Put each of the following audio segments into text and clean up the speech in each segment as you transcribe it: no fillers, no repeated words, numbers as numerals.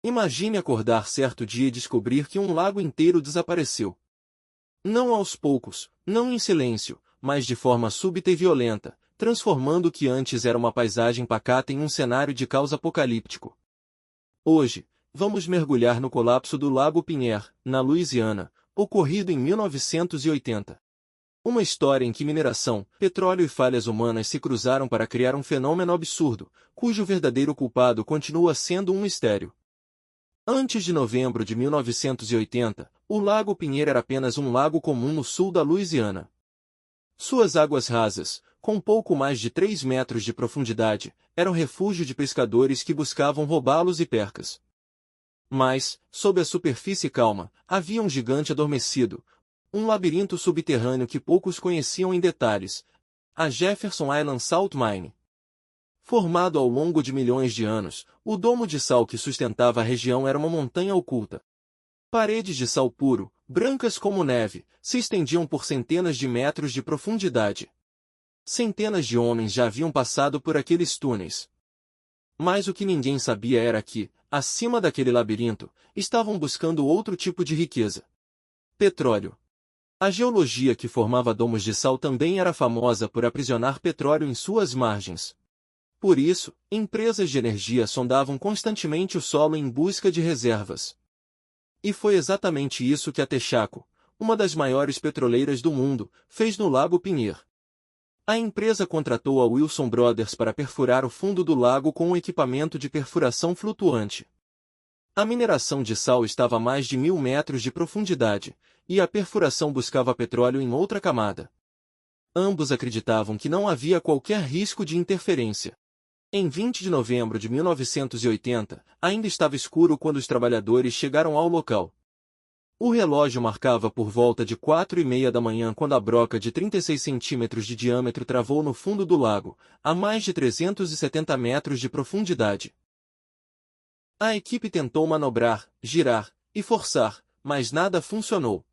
Imagine acordar certo dia e descobrir que um lago inteiro desapareceu. Não aos poucos, não em silêncio, mas de forma súbita e violenta, transformando o que antes era uma paisagem pacata em um cenário de caos apocalíptico. Hoje, vamos mergulhar no colapso do Lago Pinheiros, na Louisiana, ocorrido em 1980. Uma história em que mineração, petróleo e falhas humanas se cruzaram para criar um fenômeno absurdo, cujo verdadeiro culpado continua sendo um mistério. Antes de novembro de 1980, o Lago Pinheiros era apenas um lago comum no sul da Louisiana. Suas águas rasas, com pouco mais de 3 metros de profundidade, eram refúgio de pescadores que buscavam roubá-los e percas. Mas, sob a superfície calma, havia um gigante adormecido, um labirinto subterrâneo que poucos conheciam em detalhes, a Jefferson Island Salt Mine. Formado ao longo de milhões de anos, o domo de sal que sustentava a região era uma montanha oculta. Paredes de sal puro, brancas como neve, se estendiam por centenas de metros de profundidade. Centenas de homens já haviam passado por aqueles túneis. Mas o que ninguém sabia era que, acima daquele labirinto, estavam buscando outro tipo de riqueza. Petróleo. A geologia que formava domos de sal também era famosa por aprisionar petróleo em suas margens. Por isso, empresas de energia sondavam constantemente o solo em busca de reservas. E foi exatamente isso que a Texaco, uma das maiores petroleiras do mundo, fez no Lago Pinheiros. A empresa contratou a Wilson Brothers para perfurar o fundo do lago com um equipamento de perfuração flutuante. A mineração de sal estava a mais de 1.000 metros de profundidade, e a perfuração buscava petróleo em outra camada. Ambos acreditavam que não havia qualquer risco de interferência. Em 20 de novembro de 1980, ainda estava escuro quando os trabalhadores chegaram ao local. O relógio marcava por volta de 4:30 da manhã quando a broca de 36 centímetros de diâmetro travou no fundo do lago, a mais de 370 metros de profundidade. A equipe tentou manobrar, girar e forçar, mas nada funcionou.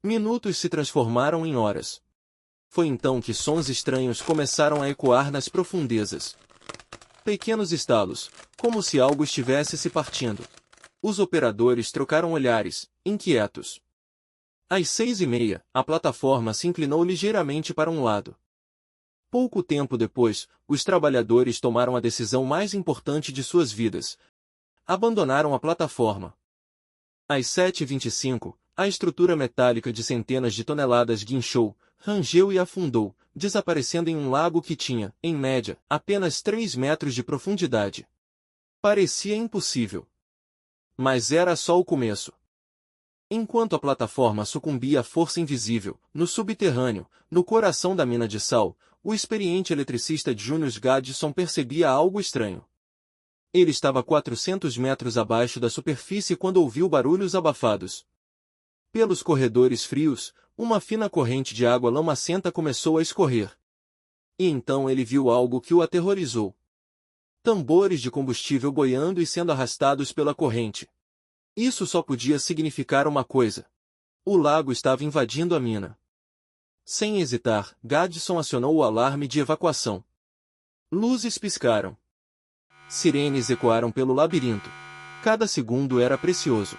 Minutos se transformaram em horas. Foi então que sons estranhos começaram a ecoar nas profundezas. Pequenos estalos, como se algo estivesse se partindo. Os operadores trocaram olhares, inquietos. Às 6:30, a plataforma se inclinou ligeiramente para um lado. Pouco tempo depois, os trabalhadores tomaram a decisão mais importante de suas vidas. Abandonaram a plataforma. Às 7:25, a estrutura metálica de centenas de toneladas guinchou, rangeu e afundou, desaparecendo em um lago que tinha, em média, apenas 3 metros de profundidade. Parecia impossível. Mas era só o começo. Enquanto a plataforma sucumbia à força invisível, no subterrâneo, no coração da mina de sal, o experiente eletricista Junius Gaddison percebia algo estranho. Ele estava a 400 metros abaixo da superfície quando ouviu barulhos abafados. Pelos corredores frios, uma fina corrente de água lamacenta começou a escorrer. E então ele viu algo que o aterrorizou. Tambores de combustível boiando e sendo arrastados pela corrente. Isso só podia significar uma coisa. O lago estava invadindo a mina. Sem hesitar, Gaddison acionou o alarme de evacuação. Luzes piscaram. Sirenes ecoaram pelo labirinto. Cada segundo era precioso.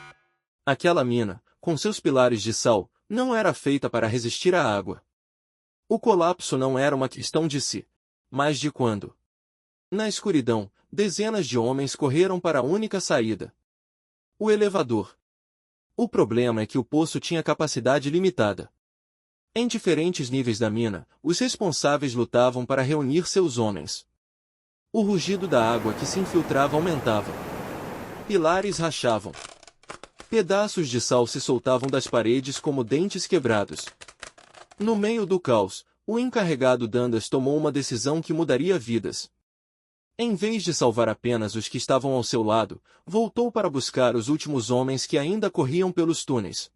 Aquela mina, com seus pilares de sal, não era feita para resistir à água. O colapso não era uma questão de se, mas de quando. Na escuridão, dezenas de homens correram para a única saída. O elevador. O problema é que o poço tinha capacidade limitada. Em diferentes níveis da mina, os responsáveis lutavam para reunir seus homens. O rugido da água que se infiltrava aumentava. Pilares rachavam. Pedaços de sal se soltavam das paredes como dentes quebrados. No meio do caos, o encarregado Dundas tomou uma decisão que mudaria vidas. Em vez de salvar apenas os que estavam ao seu lado, voltou para buscar os últimos homens que ainda corriam pelos túneis.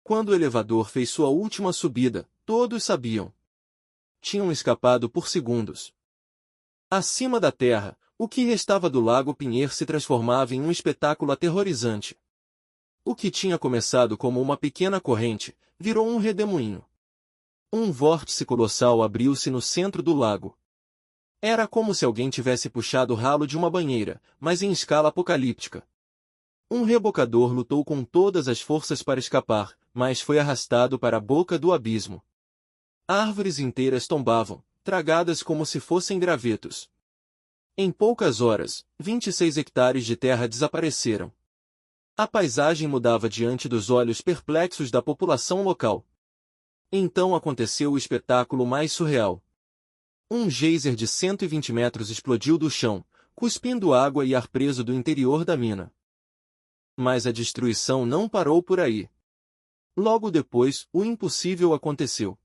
Quando o elevador fez sua última subida, todos sabiam. Tinham escapado por segundos. Acima da terra, o que restava do Lago Pinheiros se transformava em um espetáculo aterrorizante. O que tinha começado como uma pequena corrente, virou um redemoinho. Um vórtice colossal abriu-se no centro do lago. Era como se alguém tivesse puxado o ralo de uma banheira, mas em escala apocalíptica. Um rebocador lutou com todas as forças para escapar, mas foi arrastado para a boca do abismo. Árvores inteiras tombavam, tragadas como se fossem gravetos. Em poucas horas, 26 hectares de terra desapareceram. A paisagem mudava diante dos olhos perplexos da população local. Então aconteceu o espetáculo mais surreal. Um geyser de 120 metros explodiu do chão, cuspindo água e ar preso do interior da mina. Mas a destruição não parou por aí. Logo depois, o impossível aconteceu.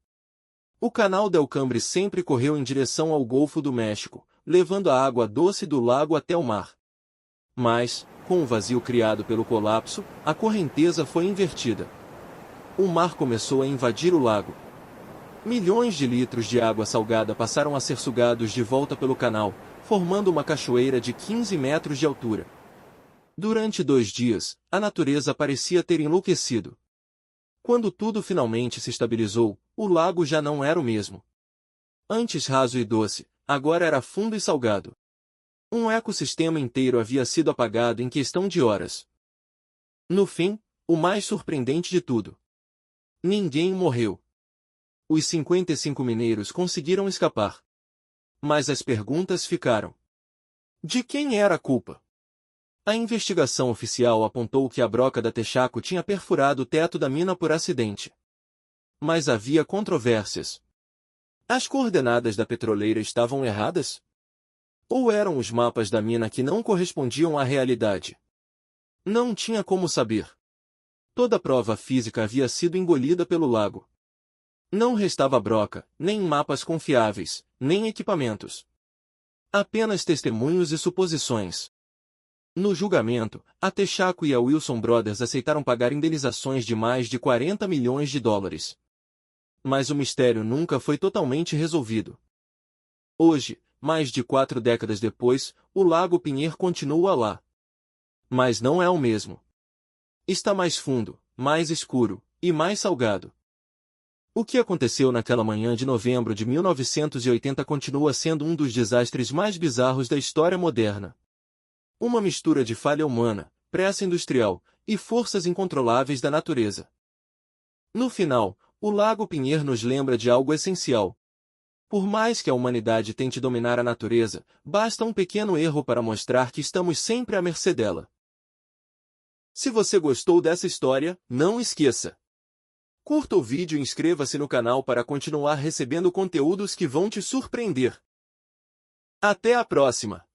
O canal del Cambre sempre correu em direção ao Golfo do México, levando a água doce do lago até o mar. Mas, com o vazio criado pelo colapso, a correnteza foi invertida. O mar começou a invadir o lago. Milhões de litros de água salgada passaram a ser sugados de volta pelo canal, formando uma cachoeira de 15 metros de altura. Durante 2 dias, a natureza parecia ter enlouquecido. Quando tudo finalmente se estabilizou, o lago já não era o mesmo. Antes raso e doce, agora era fundo e salgado. Um ecossistema inteiro havia sido apagado em questão de horas. No fim, o mais surpreendente de tudo: ninguém morreu. Os 55 mineiros conseguiram escapar. Mas as perguntas ficaram. De quem era a culpa? A investigação oficial apontou que a broca da Texaco tinha perfurado o teto da mina por acidente. Mas havia controvérsias. As coordenadas da petroleira estavam erradas? Ou eram os mapas da mina que não correspondiam à realidade? Não tinha como saber. Toda prova física havia sido engolida pelo lago. Não restava broca, nem mapas confiáveis, nem equipamentos. Apenas testemunhos e suposições. No julgamento, a Texaco e a Wilson Brothers aceitaram pagar indenizações de mais de 40 milhões de dólares. Mas o mistério nunca foi totalmente resolvido. Hoje, mais de 4 décadas depois, o Lago Pinheiro continua lá. Mas não é o mesmo. Está mais fundo, mais escuro, e mais salgado. O que aconteceu naquela manhã de novembro de 1980 continua sendo um dos desastres mais bizarros da história moderna. Uma mistura de falha humana, pressa industrial, e forças incontroláveis da natureza. No final, o Lago Pinheiro nos lembra de algo essencial. Por mais que a humanidade tente dominar a natureza, basta um pequeno erro para mostrar que estamos sempre à mercê dela. Se você gostou dessa história, não esqueça. Curta o vídeo e inscreva-se no canal para continuar recebendo conteúdos que vão te surpreender. Até a próxima!